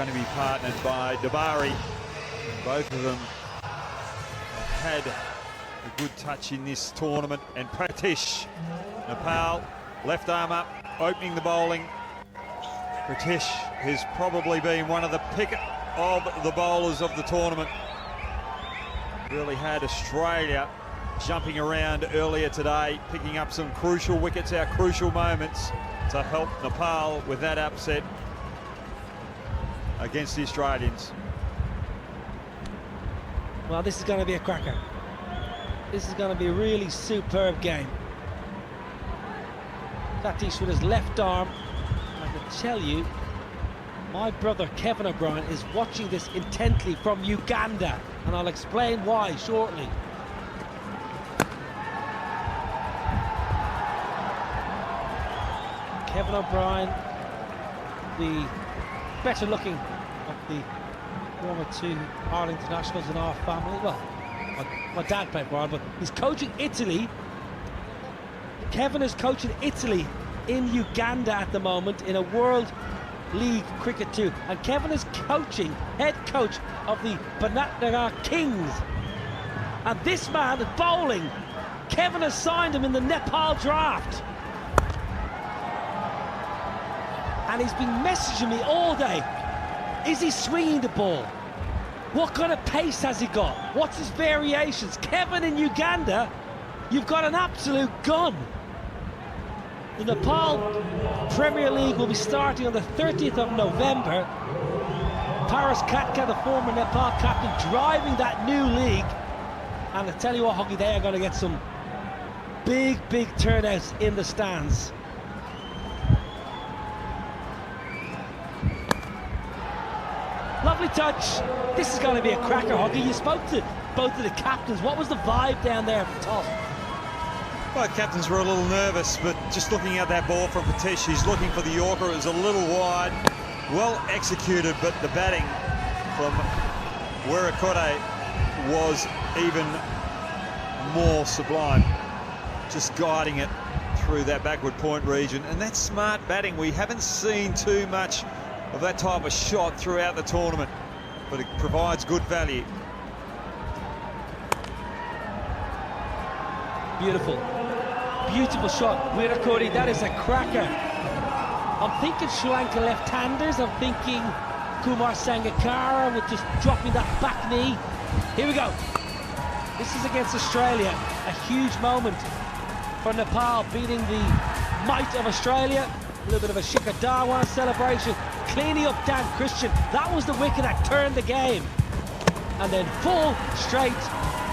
Going to be partnered by Dabari. Both of them have had a good touch in this tournament. And Pratish, Nepal, left arm up, opening the bowling. Pratish has probably been one of the pick of the bowlers of the tournament. Really had Australia jumping around earlier today, picking up some crucial wickets, our crucial moments to help Nepal with that upset against the Australians. Well, this is going to be a cracker. This is going to be a really superb game. Pratish with his left arm. I can tell you, my brother Kevin O'Brien is watching this intently from Uganda, and I'll explain why shortly. Kevin O'Brien, the better looking of the former two Ireland internationals in our family. Well, my dad played for Ireland, but he's coaching Italy. Kevin is coaching Italy in Uganda at the moment in a World League Cricket 2, and Kevin is coaching, head coach of the Banatnagar Kings, and this man is bowling. Kevin has signed him in the Nepal draft, and he's been messaging me all day. Is he swinging the ball? What kind of pace has he got? What's his variations? Kevin in Uganda, you've got an absolute gun. The Nepal Premier League will be starting on the 30th of November. Paras Katka, the former Nepal captain, driving that new league. And I tell you what, Hoggy, they are going to get some big turnouts in the stands. Lovely touch. This is going to be a cracker, Hoggy. You spoke to both of the captains. What was the vibe down there at the top? Both captains were a little nervous, but just looking at that ball from Pratish, he's looking for the Yorker. It was a little wide, well executed, but the batting from Werakote was even more sublime, just guiding it through that backward point region. And that's smart batting. We haven't seen too much of that type of shot throughout the tournament, but it provides good value. Beautiful shot, Werakote. That is a cracker. I'm thinking Sri Lanka left-handers. I'm thinking Kumar Sangakkara with just dropping that back knee. Here we go. This is against Australia. A huge moment for Nepal, beating the might of Australia. A little bit of a Shikhar Dhawan celebration. Cleaning up Dan Christian. That was the wicket that turned the game. And then full straight.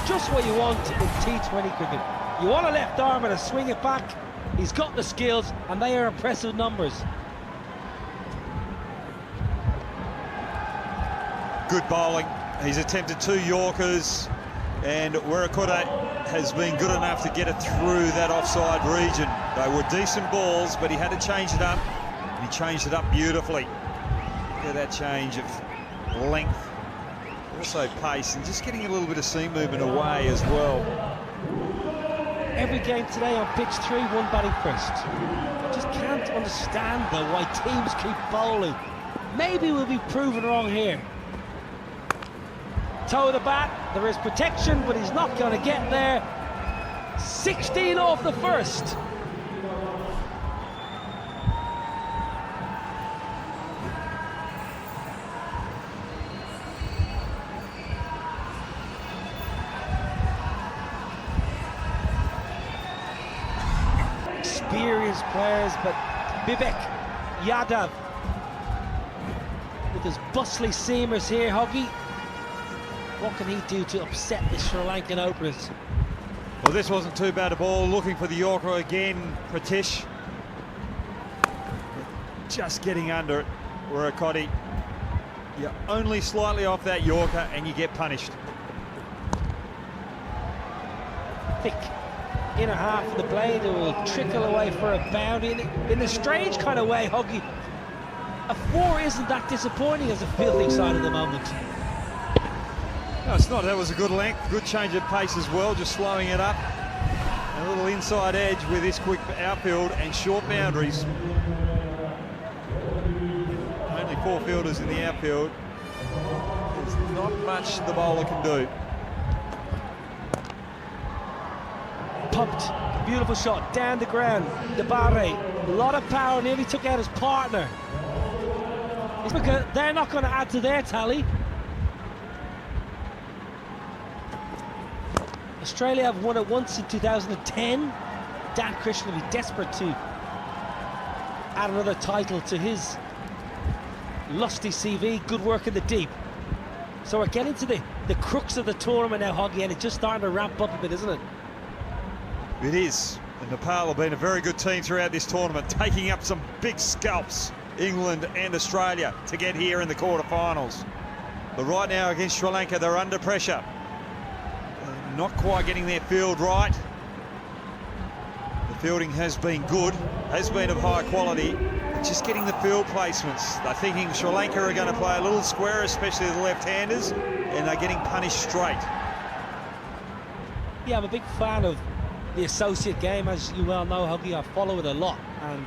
Just what you want in T20 cricket. You want a left armer to swing it back. He's got the skills, and they are impressive numbers. Good bowling. He's attempted 2 Yorkers, and Werakote has been good enough to get it through that offside region. They were decent balls, but he had to change it up. He changed it up beautifully. Look at that change of length, also pace, and just getting a little bit of seam movement away as well. Every game today on pitch 3, one batting first. I just can't understand though why teams keep bowling. Maybe we'll be proven wrong here. Toe of the bat, there is protection, but he's not going to get there. 16 off the first. Experienced players, but Vivek Yadav with his bustly seamers here, Hoggy. What can he do to upset the Sri Lankan openers? Well, this wasn't too bad a ball. Looking for the Yorker again, Pratish. Just getting under it, Werakote. You're only slightly off that Yorker and you get punished. Thick inner half of the blade, it will trickle away for a boundary in a strange kind of way, Hoggy. A 4 isn't that disappointing as a fielding side at the moment. No, it's not. That was a good length, good change of pace as well, just slowing it up. A little inside edge with this quick outfield and short boundaries. Only 4 fielders in the outfield, there's not much the bowler can do. Pumped, beautiful shot, down the ground. Dabari, a lot of power, nearly took out his partner. It's because they're not going to add to their tally. Australia have won it once in 2010. Dan Christian will be desperate to add another title to his lusty CV. Good work in the deep. So we're getting to the crux of the tournament now, Hoggy, and it's just starting to ramp up a bit, isn't it? It is. And Nepal have been a very good team throughout this tournament, taking up some big scalps, England and Australia, to get here in the quarterfinals. But right now against Sri Lanka, they're under pressure. Not quite getting their field right. The fielding has been good, has been of high quality, but just getting the field placements. They're thinking Sri Lanka are going to play a little square, especially the left-handers, and they're getting punished straight. Yeah, I'm a big fan of the associate game, as you well know, Huggy. I follow it a lot, and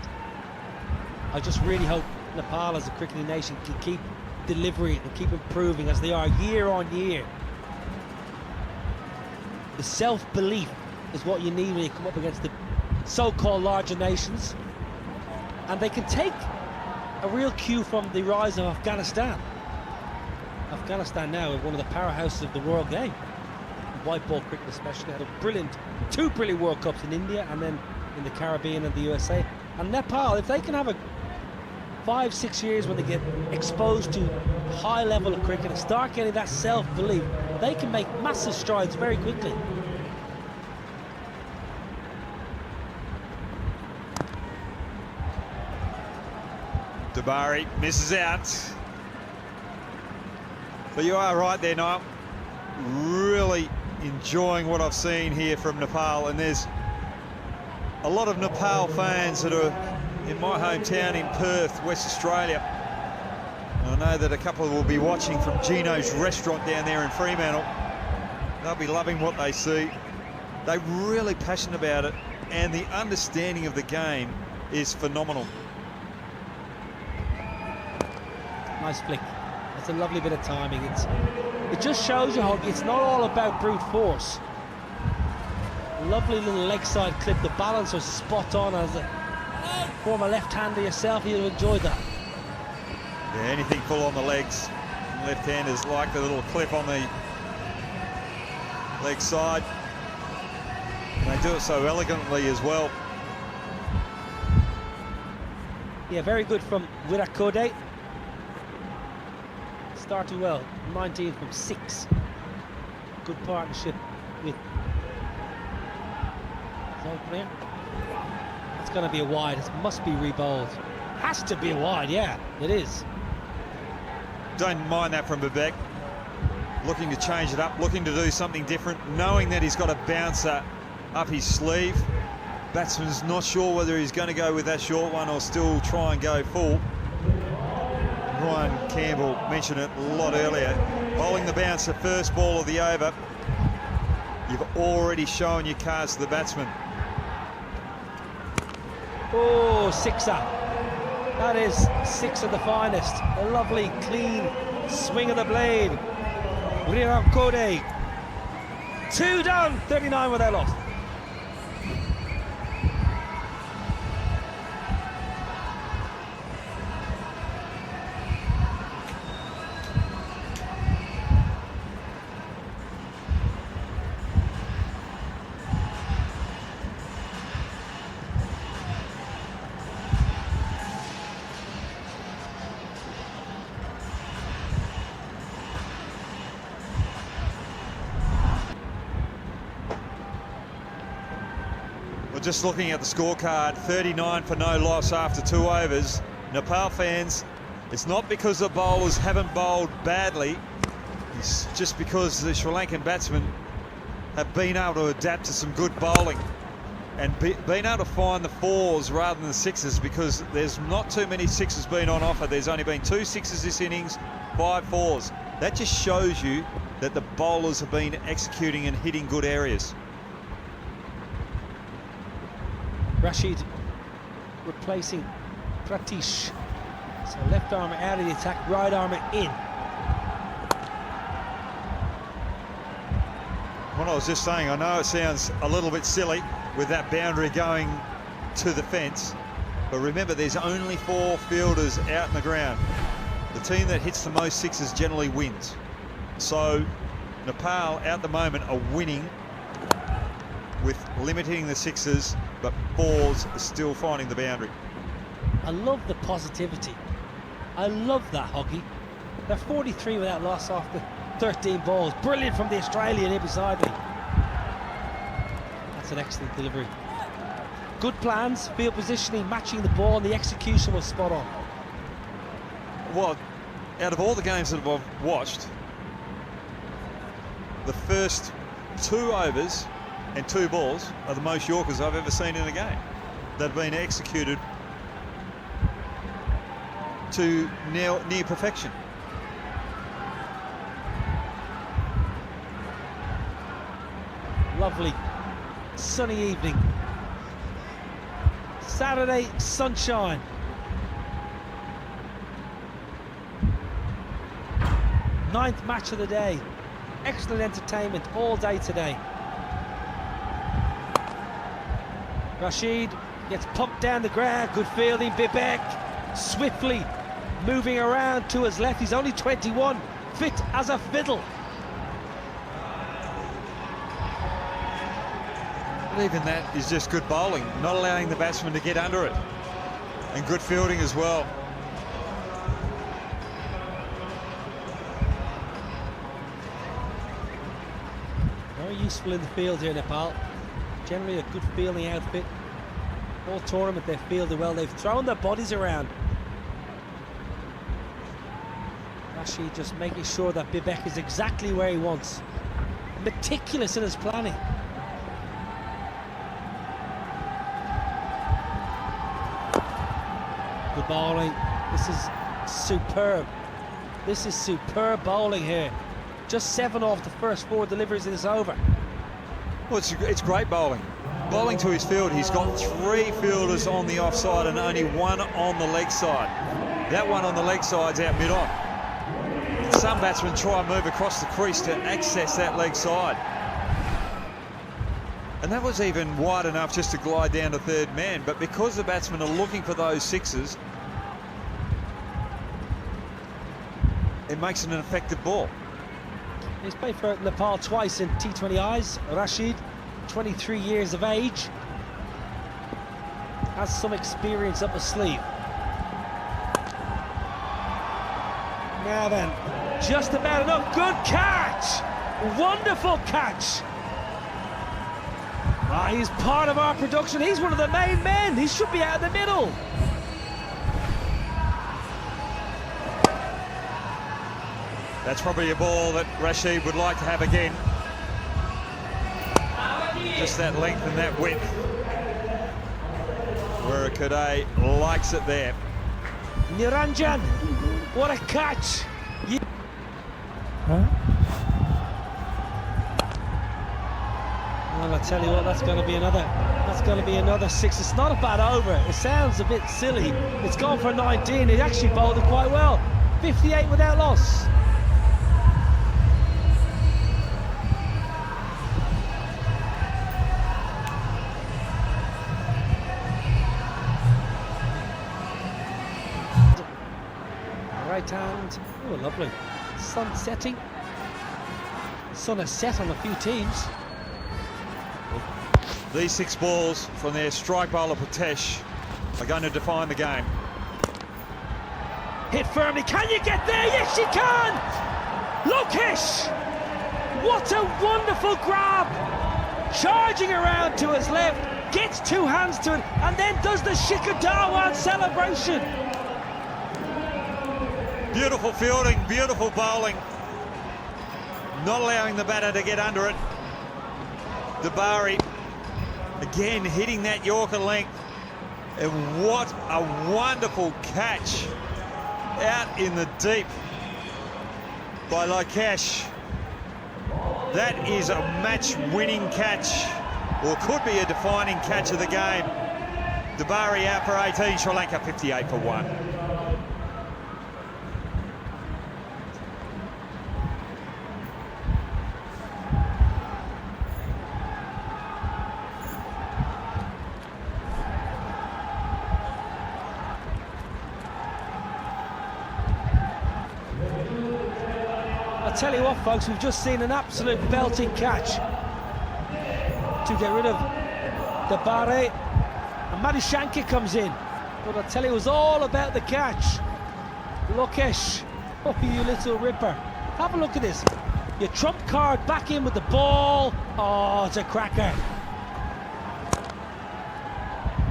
I just really hope Nepal as a cricketing nation can keep delivering and keep improving as they are year on year. The self-belief is what you need when you come up against the so-called larger nations, and they can take a real cue from the rise of Afghanistan. Afghanistan now is one of the powerhouses of the world game. White ball cricket especially had two brilliant World Cups in India and then in the Caribbean and the USA. And Nepal, if they can have a 5-6 years when they get exposed to high level of cricket and start getting that self-belief, they can make massive strides very quickly. Dabari misses out. But you are right there, Niall. Really enjoying what I've seen here from Nepal, and there's a lot of Nepal fans that are in my hometown in Perth, West Australia. I know that a couple will be watching from Gino's restaurant down there in Fremantle. They'll be loving what they see. They're really passionate about it, and the understanding of the game is phenomenal. Nice flick. That's a lovely bit of timing. It just shows you, Hoggy, it's not all about brute force. Lovely little leg side clip. The balance was spot on. As a former left-hander yourself, you'd have enjoyed that. Yeah, anything full on the legs. Left-handers like the little clip on the leg side. And they do it so elegantly as well. Yeah, very good from Virat Kohli. Started well, 19 from 6. Good partnership with his opener. It's going to be a wide. It must be rebowled. Has to be a wide, yeah, it is. Don't mind that from Babek. Looking to change it up, looking to do something different, knowing that he's got a bouncer up his sleeve. Batsman's not sure whether he's going to go with that short one or still try and go full. Ryan Campbell mentioned it a lot earlier. Bowling the bouncer first ball of the over, you've already shown your cards to the batsman. Oh, sixer. That is 6 of the finest. A lovely, clean swing of the blade. Virat Kohli. 2 down, 39 without loss. Just looking at the scorecard, 39 for no loss after 2 overs. Nepal fans, it's not because the bowlers haven't bowled badly, it's just because the Sri Lankan batsmen have been able to adapt to some good bowling and been able to find the 4s rather than the 6s, because there's not too many 6s been on offer. There's only been 2 6s this innings, 5 4s. That just shows you that the bowlers have been executing and hitting good areas. Rashid replacing Pratish. So left armour out of the attack, right armour in. What I was just saying, I know it sounds a little bit silly with that boundary going to the fence, but remember there's only 4 fielders out in the ground. The team that hits the most sixes generally wins. So Nepal at the moment are winning with limiting the sixes, but 4s are still finding the boundary. I love the positivity. I love that, Huggy. They're 43 without loss after 13 balls. Brilliant from the Australian here beside me. That's an excellent delivery. Good plans, field positioning, matching the ball, and the execution was spot on. Well, out of all the games that I've watched, the first 2 overs and 2 balls are the most Yorkers I've ever seen in a game. They've been executed to near perfection. Lovely sunny evening. Saturday sunshine. Ninth match of the day. Excellent entertainment all day today. Rashid gets pumped down the ground. Good fielding. Bibek swiftly moving around to his left. He's only 21, fit as a fiddle. But even that is just good bowling, not allowing the batsman to get under it, and good fielding as well. Very useful in the field here, Nepal. Generally a good fielding outfit. All tournament they've fielded well. They've thrown their bodies around. Rashid just making sure that Bibek is exactly where he wants. Meticulous in his planning. Good bowling. This is superb. This is superb bowling here. Just 7 off the first 4 deliveries in this over. Well, it's great bowling. Bowling to his field, he's got 3 fielders on the offside and only 1 on the leg side. That one on the leg side's out mid-on. Some batsmen try and move across the crease to access that leg side. And that was even wide enough just to glide down to 3rd man, but because the batsmen are looking for those 6s, it makes it an effective ball. He's played for Nepal twice in T20Is. Rashid, 23 years of age, has some experience up his sleeve. Now then, just about enough. Good catch! Wonderful catch! He's part of our production. He's one of the main men. He should be out in the middle. That's probably a ball that Rashid would like to have again. Just that length and that width. Wurakode likes it there. Niranjan, what a catch! Well, I tell you what, that's going to be another 6. It's not a bad over. It sounds a bit silly. It's gone for 19. He actually bowled it quite well. 58 without loss. Right hand. Oh, lovely. Sun setting. Sun has set on a few teams. These 6 balls from their strike bowler Pratesh are going to define the game. Hit firmly. Can you get there? Yes, you can! Lokesh! What a wonderful grab! Charging around to his left, gets 2 hands to it, and then does the Shikhar Dhawan celebration. Beautiful fielding, beautiful bowling. Not allowing the batter to get under it. Dabari again hitting that Yorker length. And what a wonderful catch out in the deep by Lokesh. That is a match-winning catch, or could be a defining catch of the game. Dabari out for 18, Sri Lanka 58 for 1. I'll tell you what, folks, we've just seen an absolute belting catch to get rid of the Bare, and Madushanka comes in. But I'll tell you, it was all about the catch. Lokesh, oh, you little ripper. Have a look at this. Your trump card back in with the ball. Oh, it's a cracker.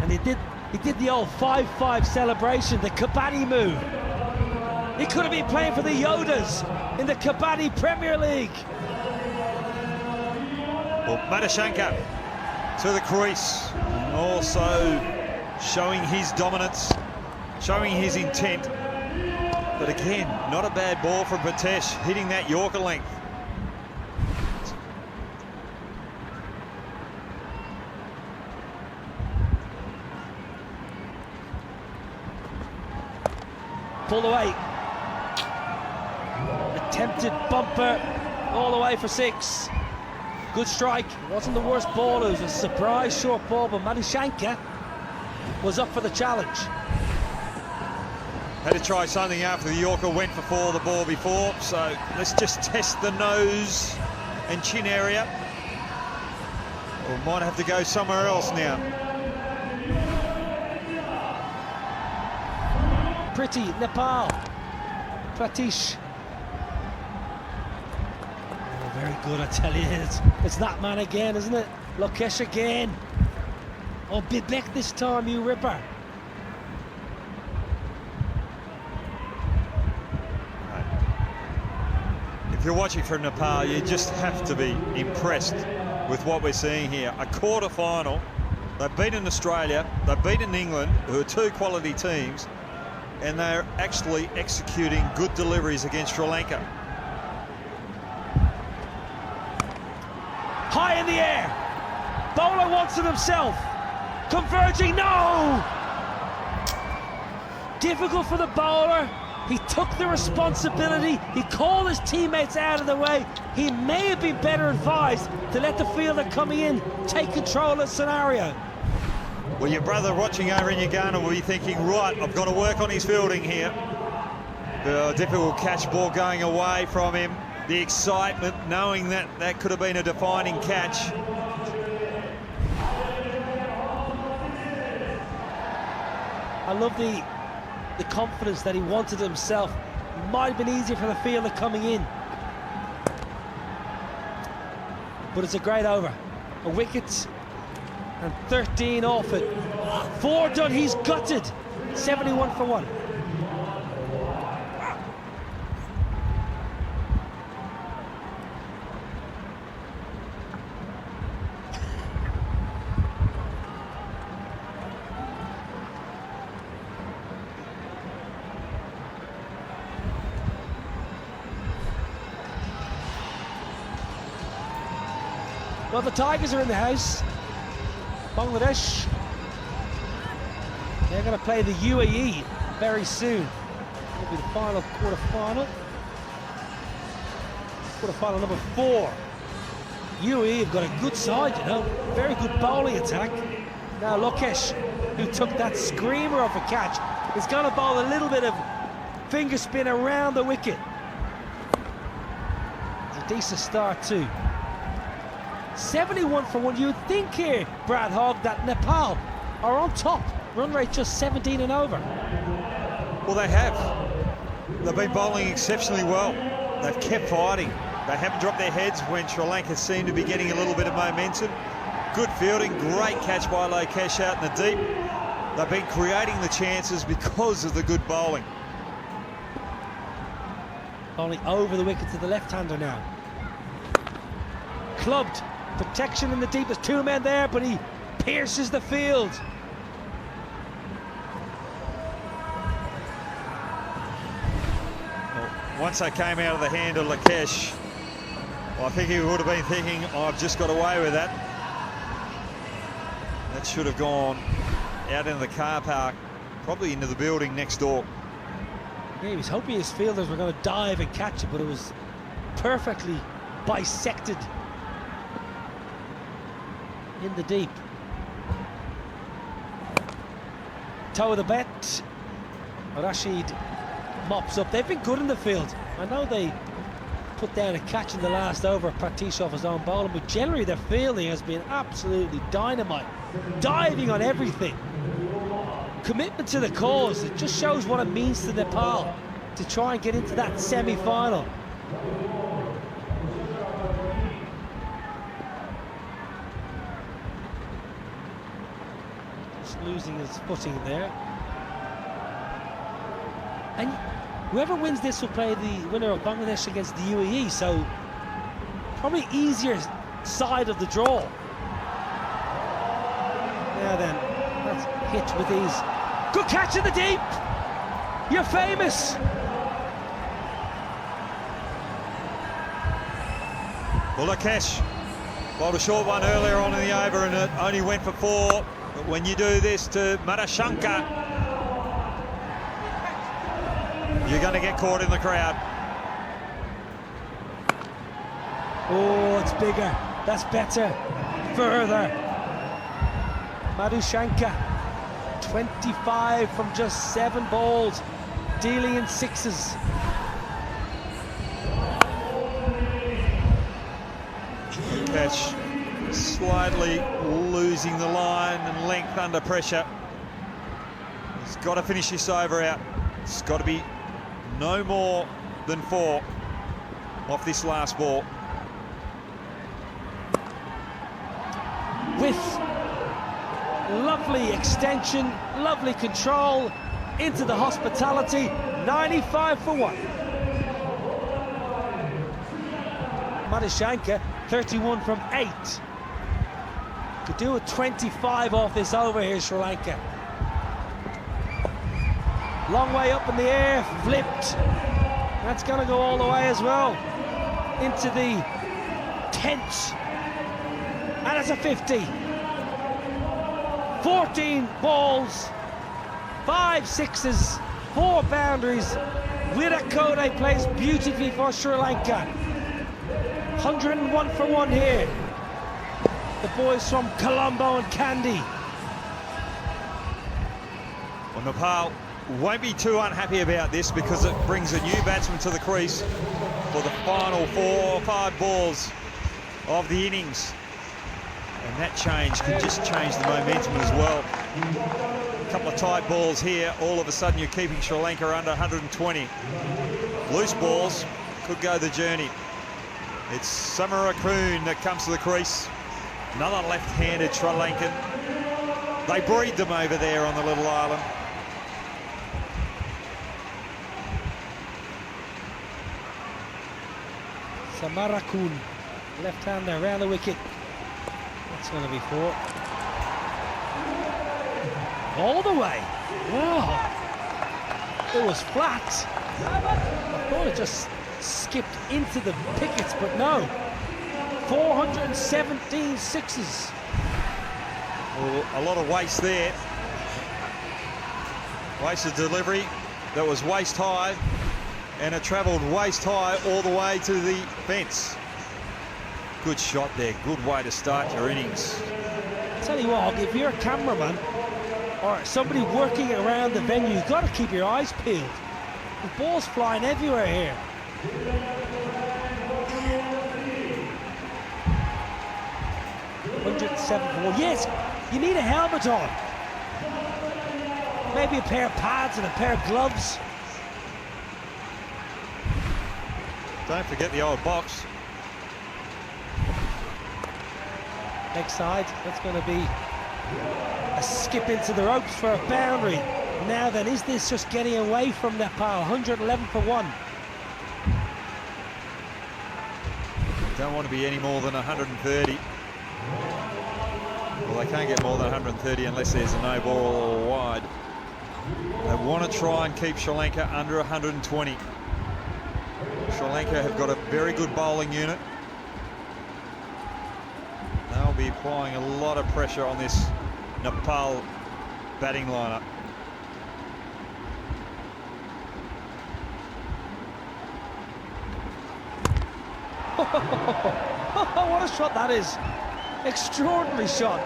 And he did the old 5-5 celebration, the Kabaddi move. He could have been playing for the Yodas in the Kabaddi Premier League. Well, Madushanka to the crease, and also showing his dominance, showing his intent. But again, not a bad ball from Pratesh, hitting that Yorker length. Pulled away. Attempted bumper all the way for 6. Good strike. It wasn't the worst ball. It was a surprise short ball, but Madushanka was up for the challenge. Had to try something after the Yorker went for 4 the ball before, so let's just test the nose and chin area. We might have to go somewhere else now. Pretty Nepal. Pratish. Oh, very good, I tell you. It's that man again, isn't it? Lokesh again. Oh, Bibek this time, you ripper. If you're watching from Nepal, you just have to be impressed with what we're seeing here. A quarter-final. They've beaten Australia, they've beaten England, who are 2 quality teams, and they're actually executing good deliveries against Sri Lanka. High in the air. Bowler wants it himself. Converging, no! Difficult for the bowler. He took the responsibility. He called his teammates out of the way. He may have been better advised to let the fielder coming in take control of the scenario. Well, your brother watching over in Uganda will be thinking, right, I've got to work on his fielding here. The difficult catch ball going away from him. The excitement, knowing that that could have been a defining catch. I love the confidence that he wanted himself. It might have been easier for the fielder coming in. But it's a great over. A wicket and 13 off it. 4 done, he's gutted. 71 for 1. Well, the Tigers are in the house. Bangladesh. They're going to play the UAE very soon. It'll be the final quarter-final. Quarter-final number 4. UAE have got a good side, you know. Very good bowling attack. Now Lokesh, who took that screamer of a catch, is going to bowl a little bit of finger spin around the wicket. It's a decent start too. 71 for 1. You would think here, Brad Hogg, that Nepal are on top. Run rate just 17 and over. Well, they have. They've been bowling exceptionally well. They've kept fighting. They haven't dropped their heads when Sri Lanka seemed to be getting a little bit of momentum. Good fielding, great catch by Lokesh out in the deep. They've been creating the chances because of the good bowling. Bowling over the wicket to the left-hander now. Clubbed. Protection in the deep. There's 2 men there, but he pierces the field. Well, once they came out of the hand of Lokesh, well, I think he would have been thinking, oh, I've just got away with that. That should have gone out into the car park, probably into the building next door. Yeah, he was hoping his fielders were going to dive and catch it, but it was perfectly bisected in the deep. Toe of the bet. Rashid mops up. They've been good in the field. I know they put down a catch in the last over, Pratish off his own bowling, but generally their fielding has been absolutely dynamite, diving on everything. Commitment to the cause. It just shows what it means to Nepal to try and get into that semi-final. Just losing his footing there. And whoever wins this will play the winner of Bangladesh against the UAE, so probably easier side of the draw. Now then, that's hit with ease. Good catch in the deep! You're famous! Well, Lakesh bowled a short one earlier on in the over and it only went for 4. But when you do this to Madashankar, you're going to get caught in the crowd. Oh, it's bigger. That's better. Further. Madushankar, 25 from just 7 balls, dealing in 6s. Catch slightly losing the line and length under pressure. He's got to finish this over out. It's got to be no more than 4 off this last ball. With lovely extension, lovely control into the hospitality, 95 for 1. Madushankar, 31 from 8. Could do a 25 off this over here, Sri Lanka. Long way up in the air, flipped. That's going to go all the way as well into the tents. And it's a 50. 14 balls, 5 6s, 4 boundaries. Virat Kohli plays beautifully for Sri Lanka. 101 for 1 here. The boys from Colombo and Kandy. Well, Nepal won't be too unhappy about this because it brings a new batsman to the crease for the final 4 or 5 balls of the innings. And that change could just change the momentum as well. A couple of tight balls here, all of a sudden you're keeping Sri Lanka under 120. Loose balls could go the journey. It's Samarakun that comes to the crease. Another left-handed Sri Lankan. They breed them over there on the little island. Samarakun, left-hander around the wicket. That's going to be 4. All the way. Wow. It was flat. I thought it just skipped into the pickets, but no. 417 6s. Well, a lot of waste there. Wasted delivery that was waist high, and it travelled waist high all the way to the fence. Good shot there, good way to start your innings. Tell you what, if you're a cameraman or somebody working around the venue, you've got to keep your eyes peeled. The ball's flying everywhere here. Yes, you need a helmet on. Maybe a pair of pads and a pair of gloves. Don't forget the old box. Next side, that's going to be a skip into the ropes for a boundary. Now then, is this just getting away from Nepal? 111 for 1. Don't want to be any more than 130. Well, they can't get more than 130 unless there's a no ball or wide. They want to try and keep Sri Lanka under 120. Sri Lanka have got a very good bowling unit. They'll be applying a lot of pressure on this Nepal batting lineup. What a shot that is. Extraordinary shot.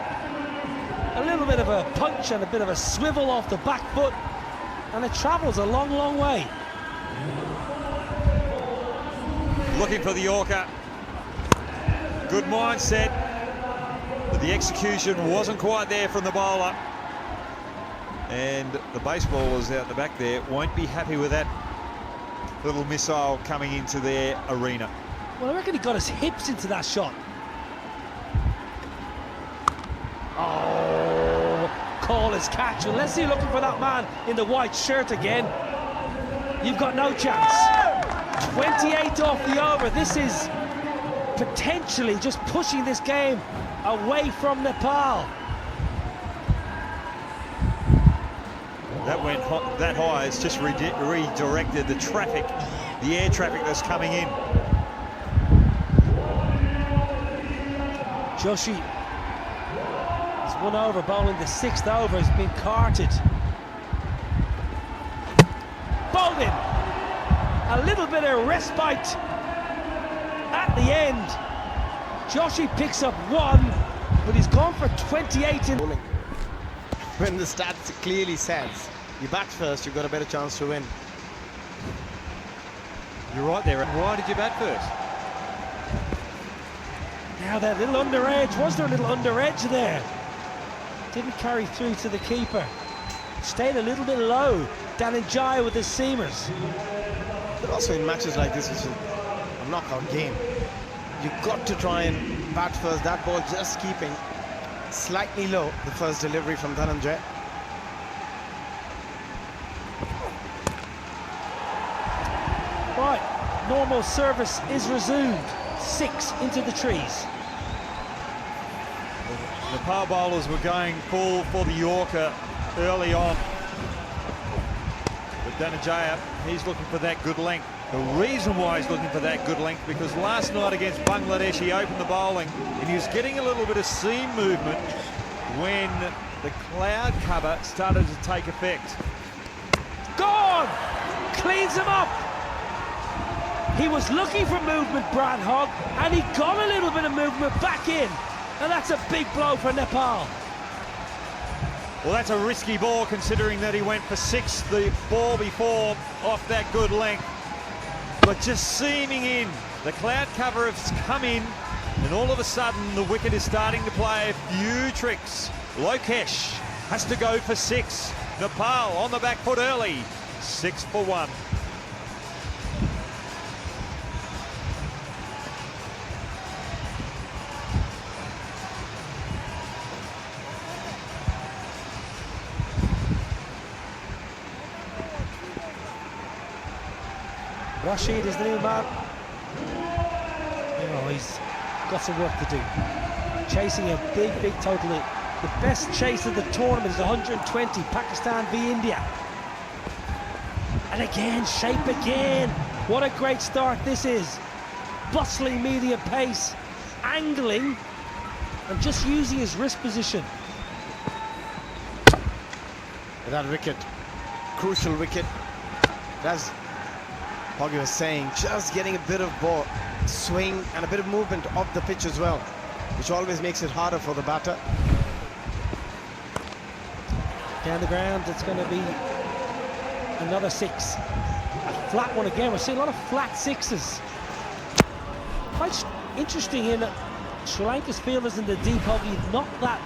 A little bit of a punch and a bit of a swivel off the back foot, and it travels a long, long way. looking for the Yorker. Good mindset, but the execution wasn't quite there from the bowler. And the baseballers out the back there won't be happy with that little missile coming into their arena. Well, I reckon he got his hips into that shot. Oh, call his catch. Unless you're looking for that man in the white shirt again, you've got no chance. 28 off the over. This is potentially just pushing this game away from Nepal. That went that high. It's just redirected the traffic, the air traffic that's coming in. Joshi is 1 over, bowling the 6th over, has been carted. Bowled in. A little bit of respite at the end. Joshi picks up 1, but he's gone for 28 in. When the stats clearly says you bat first, you've got a better chance to win. You're right there. Why did you bat first? Now that little under edge, was there a little under edge there? Didn't carry through to the keeper. Stayed a little bit low. Dhananjaya with his seamers. But also in matches like this, it's a knockout game. You've got to try and bat first. That ball just keeping slightly low, the first delivery from Dhananjaya. Right, normal service is resumed. 6 into the trees. The Nepal bowlers were going full for the Yorker early on. But Dhananjaya, he's looking for that good length. The reason why he's looking for that good length, because last night against Bangladesh, he opened the bowling and he was getting a little bit of seam movement when the cloud cover started to take effect. Gone! Cleans him up! He was looking for movement, Brad Hogg, and he got a little bit of movement back in. And that's a big blow for Nepal. Well, that's a risky ball considering that he went for 6 the ball before off that good length. But just seaming in, the cloud cover has come in, and all of a sudden the wicket is starting to play a few tricks. Lokesh has to go for 6. Nepal on the back foot early, 6 for 1. Rashid is the new man. Oh, he's got some work to do. Chasing a big total. The best chase of the tournament is 120, Pakistan v India. And again, shape again. What a great start this is. Bustling medium pace, angling, and just using his wrist position. That wicket, crucial wicket. That's Hoggy was saying, just getting a bit of ball swing and a bit of movement off the pitch as well, which always makes it harder for the batter. Down the ground, it's going to be another 6. A flat one again. We're seeing a lot of flat 6s. Quite interesting in Sri Lanka's fielders in the deep, Hoggy, not that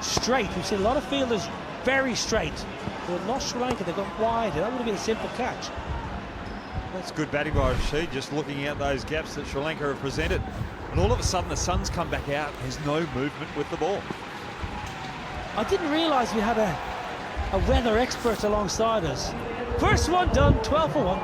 straight. We've seen a lot of fielders very straight, but not Sri Lanka. They've gone wide. That would have been a simple catch. That's good batting by Rashid, just looking at those gaps that Sri Lanka have presented. And all of a sudden the sun's come back out. There's no movement with the ball. I didn't realise we had a weather expert alongside us. First one done, 12 for 1.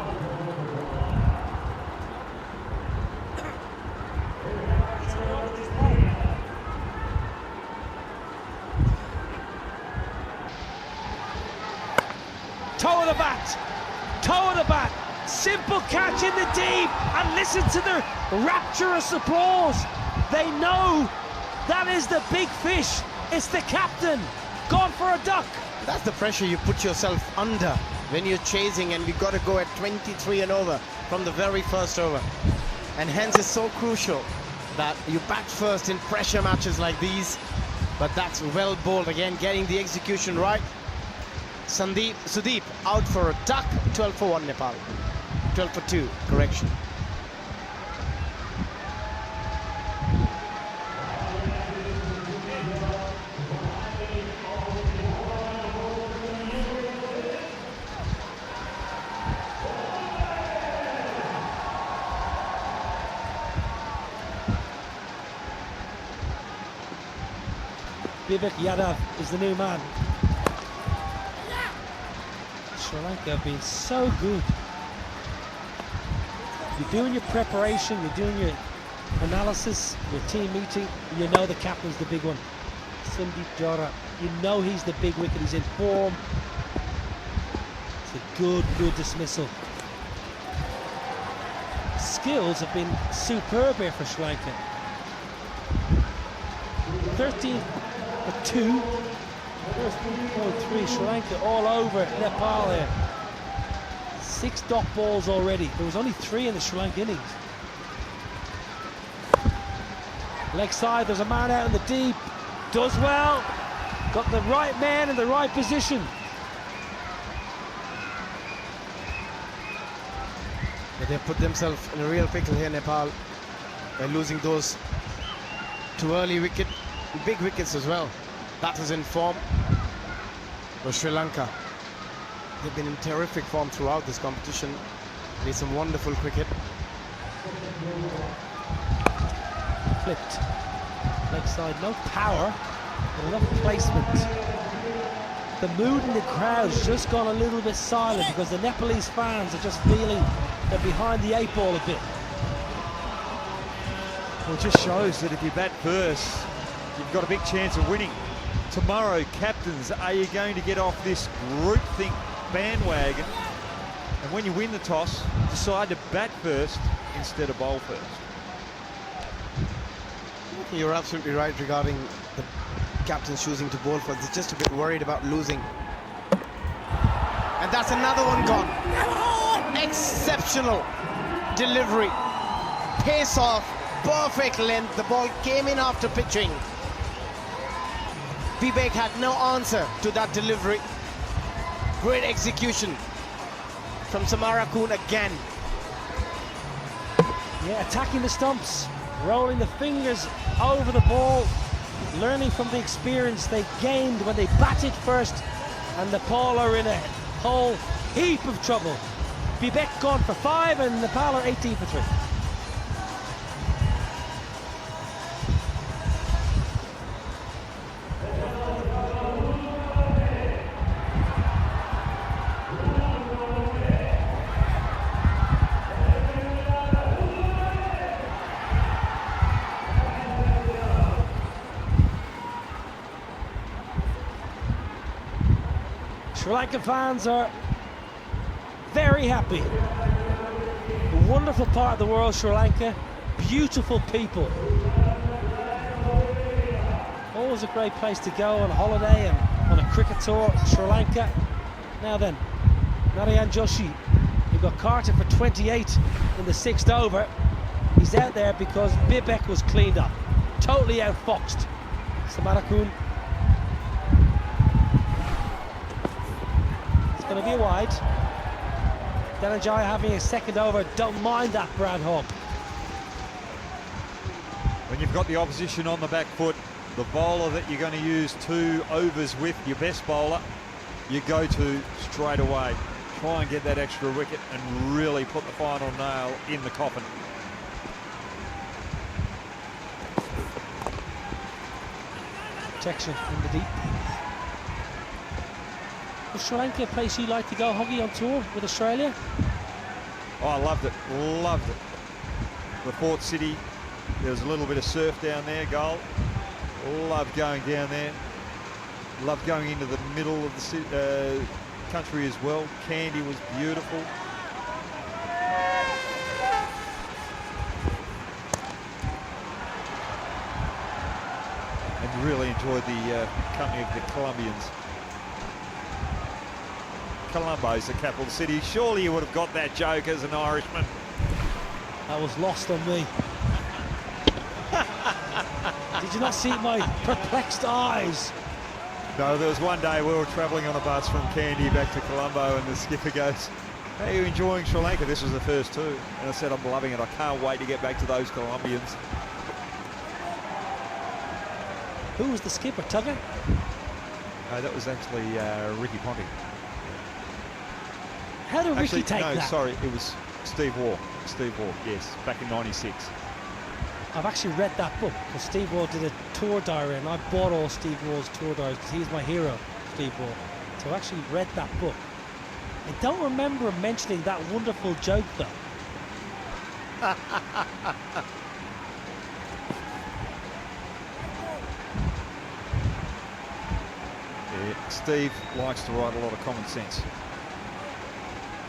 Toe of the bat, toe of the bat. Simple catch in the deep, and listen to the rapturous applause. They know that is the big fish. It's the captain, gone for a duck. That's the pressure you put yourself under when you're chasing, and you've got to go at 23 and over from the very first over. And hence it's so crucial that you bat first in pressure matches like these. But that's well bowled again, getting the execution right. Sudeep out for a duck, 12 for 1 Nepal. 12 for 2, correction. Vivek Yadav is the new man. Sri Lanka have been so good. You're doing your preparation, you're doing your analysis, your team meeting, you know the captain's the big one. Sundeep Jara, you know he's the big wicket, he's in form. It's a good dismissal. Skills have been superb here for Sri Lanka. 13 for 2. First 3.3, Sri Lanka all over Nepal here. 6 dot balls already. There was only 3 in the Sri Lanka innings. Leg side, there's a man out in the deep. Does well. Got the right man in the right position. But they put themselves in a real pickle here, Nepal, by losing those 2 early big wickets as well. Batters in form for Sri Lanka. They've been in terrific form throughout this competition. Played some wonderful cricket. Flipped. Leg side, no power, but enough placement. The mood in the crowd's just gone a little bit silent because the Nepalese fans are just feeling they're behind the 8 ball a bit. Well, it just shows that if you bat first, you've got a big chance of winning. Tomorrow, captains, are you going to get off this groupthink bandwagon? And when you win the toss, decide to bat first instead of bowl first. You're absolutely right regarding the captains choosing to bowl first. They're just a bit worried about losing. And that's another one gone. Exceptional delivery. Pace off, perfect length. The ball came in after pitching. Vivek had no answer to that delivery. Great execution from Samarakun again. Yeah, attacking the stumps, rolling the fingers over the ball, learning from the experience they gained when they batted first, and Nepal are in a whole heap of trouble. Vivek gone for 5 and Nepal are 18 for 3. Sri Lankan fans are very happy. A wonderful part of the world, Sri Lanka. Beautiful people. Always a great place to go on holiday and on a cricket tour, Sri Lanka. Now then, Narayan Joshi, who got Carter for 28 in the 6th over. He's out there because Vivek was cleaned up. Totally outfoxed. Samarakun. Going to be a wide. Dhananjaya having a 2nd over. Don't mind that, Brad Hogg. When you've got the opposition on the back foot, the bowler that you're going to use 2 overs with, your best bowler, you go to straight away. Try and get that extra wicket and really put the final nail in the coffin. Protection in the deep. Was Sri Lanka a place you like to go, Hoggy, on tour with Australia? Oh, I loved it, loved it. The port city, there was a little bit of surf down there, goal. Loved going down there. Loved going into the middle of the country as well. Kandy was beautiful. And really enjoyed the company of the Colombians. Colombo's the capital city. Surely you would have got that joke as an Irishman. That was lost on me. Did you not see my perplexed eyes? No, there was one day we were travelling on a bus from Kandy back to Colombo and the skipper goes, "How are you enjoying Sri Lanka?" This was the first 2. And I said, "I'm loving it. I can't wait to get back to those Colombians." Who was the skipper, Tugger? No, that was actually Ricky Ponting. How did Ricky take that? No, sorry, it was Steve Waugh. Steve Waugh, yes, back in '96. I've actually read that book because Steve Waugh did a tour diary, and I bought all Steve Waugh's tour diaries because he's my hero, Steve Waugh. So I actually read that book. I don't remember him mentioning that wonderful joke though. Yeah, Steve likes to write a lot of common sense.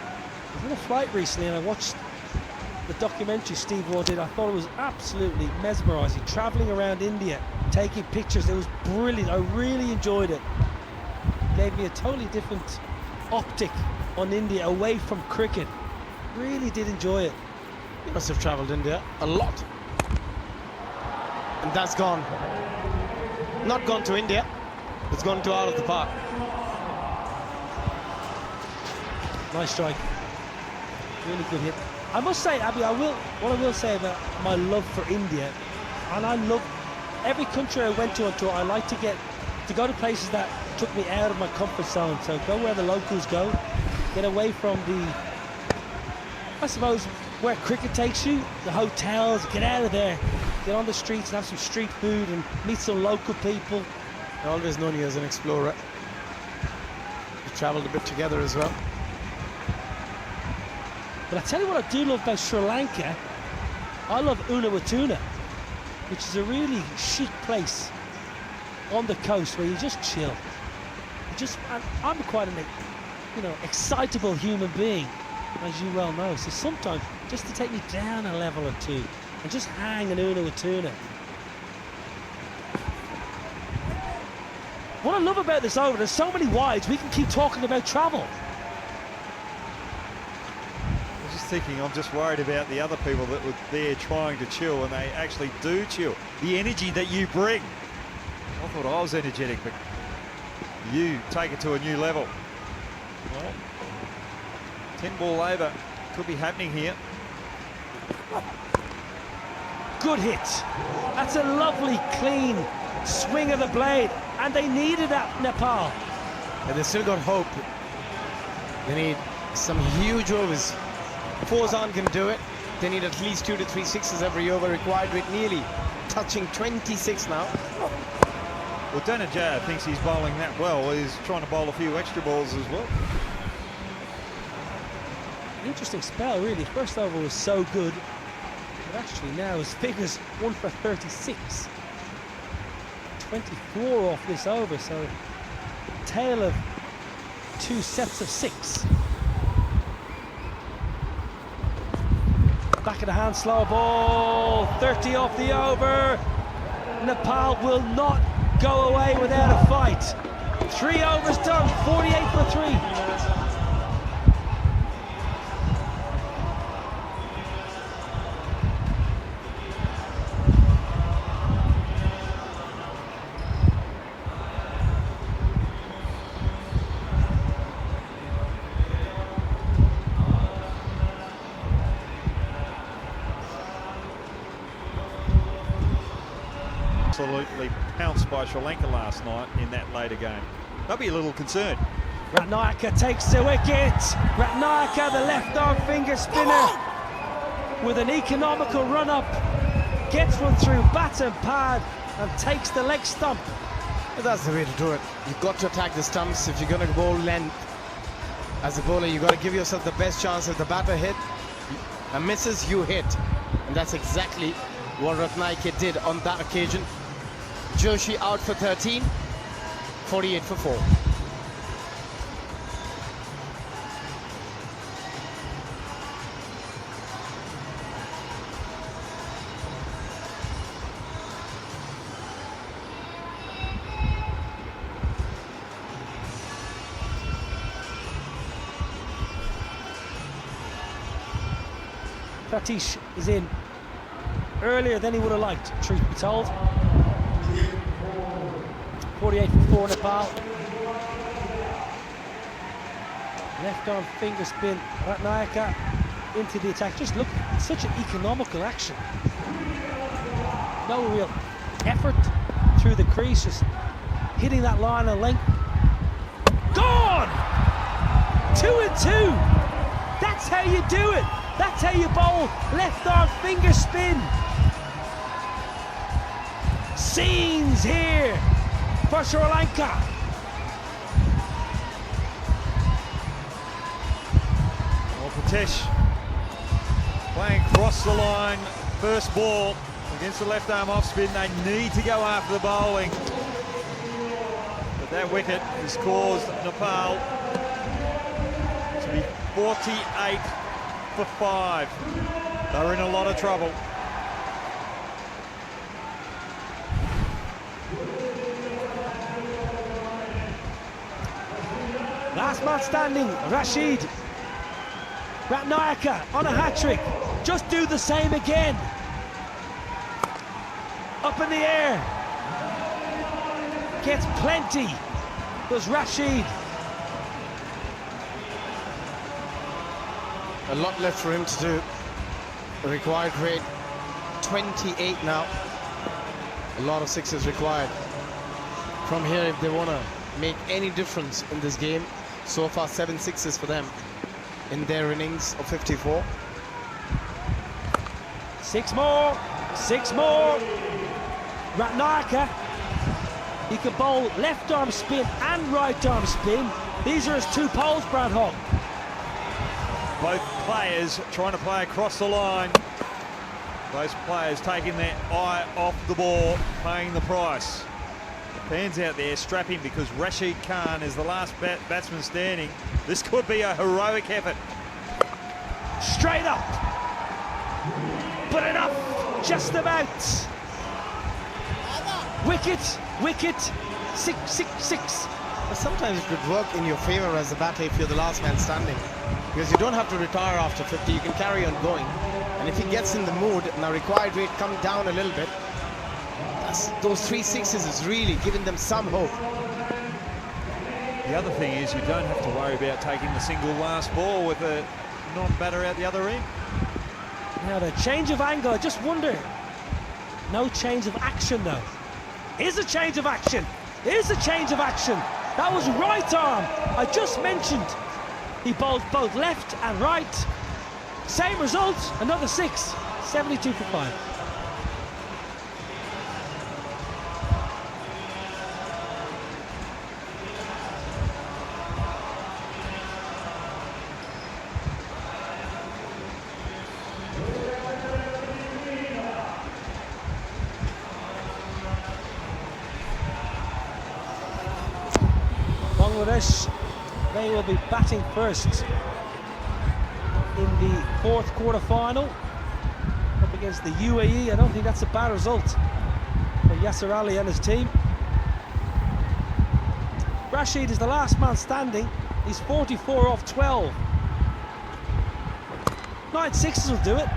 I was on a flight recently and I watched the documentary Steve Waugh did. I thought it was absolutely mesmerising. Travelling around India, taking pictures. It was brilliant. I really enjoyed it. Gave me a totally different optic on India away from cricket. Really did enjoy it. You must have travelled India a lot. And that's gone. Not gone to India. It's gone to out of the park. Nice strike. Really good hit. I must say, Abby, what I will say about my love for India, and I love every country I went to on tour. I like to go to places that took me out of my comfort zone. So go where the locals go, get away from I suppose, where cricket takes you, the hotels. Get out of there, get on the streets and have some street food and meet some local people. I've always known you as an explorer. We travelled a bit together as well. But I tell you what I do love about Sri Lanka, I love Unawatuna, which is a really chic place on the coast where you just chill. I'm quite an, excitable human being, as you well know. So sometimes just to take me down a level or two and just hang in Unawatuna. What I love about this over, there's so many wides, we can keep talking about travel. I'm just worried about the other people that were there trying to chill, and they actually do chill. The energy that you bring. I thought I was energetic, but you take it to a new level. Well, 10 ball over could be happening here. Good hit. That's a lovely, clean swing of the blade, and they needed that, Nepal. And they still got hope. They need some huge overs. Fours aren't going to do it. They need at least 2 to 3 sixes every over required, with nearly touching 26 now. Well, Danajaya thinks he's bowling that well. He's trying to bowl a few extra balls as well. Interesting spell, really. First over was so good, but actually now his figures 1 for 36. 24 off this over, so tail of 2 sets of 6. Back of the hand, slow ball, 30 off the over. Nepal will not go away without a fight. 3 overs done, 48 for 3. Absolutely pounced by Sri Lanka last night in that later game. They'll be a little concerned. Ratnayaka takes the wicket. Ratnayaka, the left arm finger spinner, with an economical run up, gets one through bat and pad and takes the leg stump. That's the way to do it. You've got to attack the stumps. If you're going to bowl length, as a bowler, you've got to give yourself the best chance. If the batter hit and misses, you hit. And that's exactly what Ratnayaka did on that occasion. Joshi out for 13, 48 for 4. Pratish is in earlier than he would have liked, truth be told. 48 for 4 Nepal. Left arm finger spin, Ratnayaka into the attack. Just look, such an economical action. No real effort through the crease, just hitting that line of length. Gone! 2 and 2. That's how you do it. That's how you bowl left arm finger spin. Scenes here for Sri Lanka. Well, Pratesh playing across the line, first ball against the left arm off spin. They need to go after the bowling. But that wicket has caused Nepal to be 48 for 5. They're in a lot of trouble. Last man standing, Rashid. Ratnayaka on a hat-trick. Just do the same again. Up in the air. Gets plenty. Does Rashid. A lot left for him to do. The required rate 28 now. A lot of sixes required from here if they want to make any difference in this game. So far 7 sixes for them in their innings of 54. 6 more. 6 more. Ratnayaka. He can bowl left arm spin and right arm spin. These are his 2 poles, Brad Hogg. Both players trying to play across the line. Those players taking their eye off the ball, paying the price. The fans out there strap him because Rashid Khan is the last batsman standing. This could be a heroic effort. Straight up. But enough. Just about. Wicket. Wicket. 6, 6, 6. But sometimes it could work in your favor as a batter if you're the last man standing, because you don't have to retire after 50. You can carry on going, and if he gets in the mood and the required rate come down a little bit, those 3 sixes is really giving them some hope. The other thing is you don't have to worry about taking the single last ball with a non-batter out the other end. Now the change of angle, I just wonder. No change of action though. Here's a change of action. Here's a change of action. That was right arm. I just mentioned he bowled both left and right. Same result, another 6. 72 for 5. Bangladesh, they will be batting first in the 4th quarter-final up against the UAE. I don't think that's a bad result for Yasser Ali and his team. Rashid is the last man standing. He's 44 off 12. 9 sixes will do it.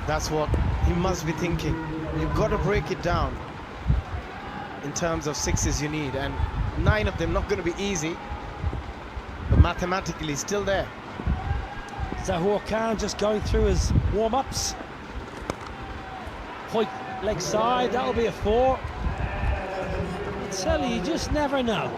That's what he must be thinking. You've got to break it down in terms of sixes you need, and 9 of them not going to be easy, but mathematically still there. Zahoor Khan just going through his warm-ups. Point leg side, that'll be a 4. I tell you, you just never know.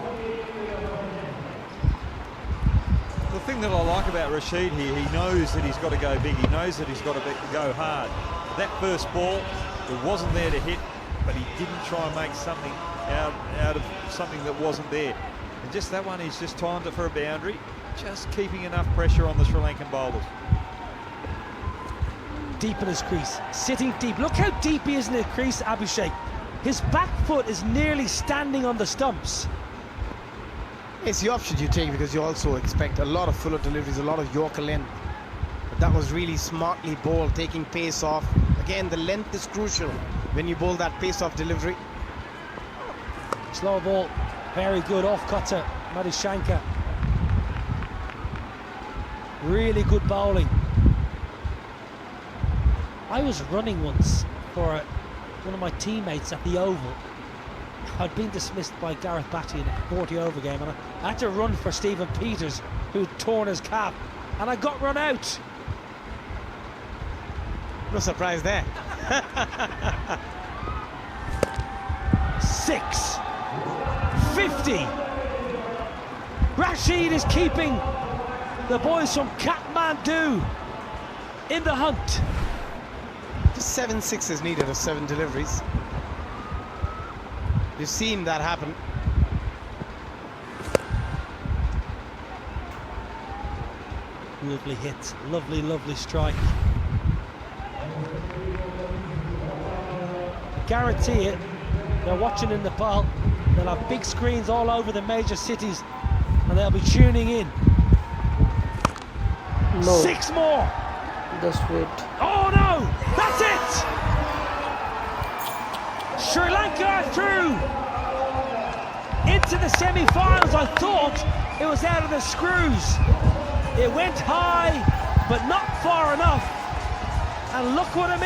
The thing that I like about Rashid here, he knows that he's got to go big. He knows that he's got to go hard. That first ball, it wasn't there to hit, but he didn't try and make something out of something that wasn't there. And just that one, he's just timed it for a boundary, just keeping enough pressure on the Sri Lankan bowlers. Deep in his crease, sitting deep. Look how deep he is in the crease, Abhishek. His back foot is nearly standing on the stumps. It's the option you take because you also expect a lot of fuller deliveries, a lot of Yorker length. But that was really smartly bowled, taking pace off. Again, the length is crucial when you bowl that pace off delivery. Slow ball, very good off cutter, Madhushanka. Really good bowling. I was running once for one of my teammates at the Oval. I'd been dismissed by Gareth Batty in a 40-over game, and I had to run for Stephen Peters, who'd torn his cap, and I got run out. No surprise there. 6. 50. Rashid is keeping the boys from Kathmandu in the hunt. Just 7 sixes needed of 7 deliveries. You've seen that happen. Lovely hit, lovely, lovely strike. I guarantee it, they're watching in Nepal. They'll have big screens all over the major cities and they'll be tuning in. No. 6 more! Just wait. Oh no! That's it! Sri Lanka are through into the semi-finals. I thought it was out of the screws. It went high, but not far enough. And look what I mean.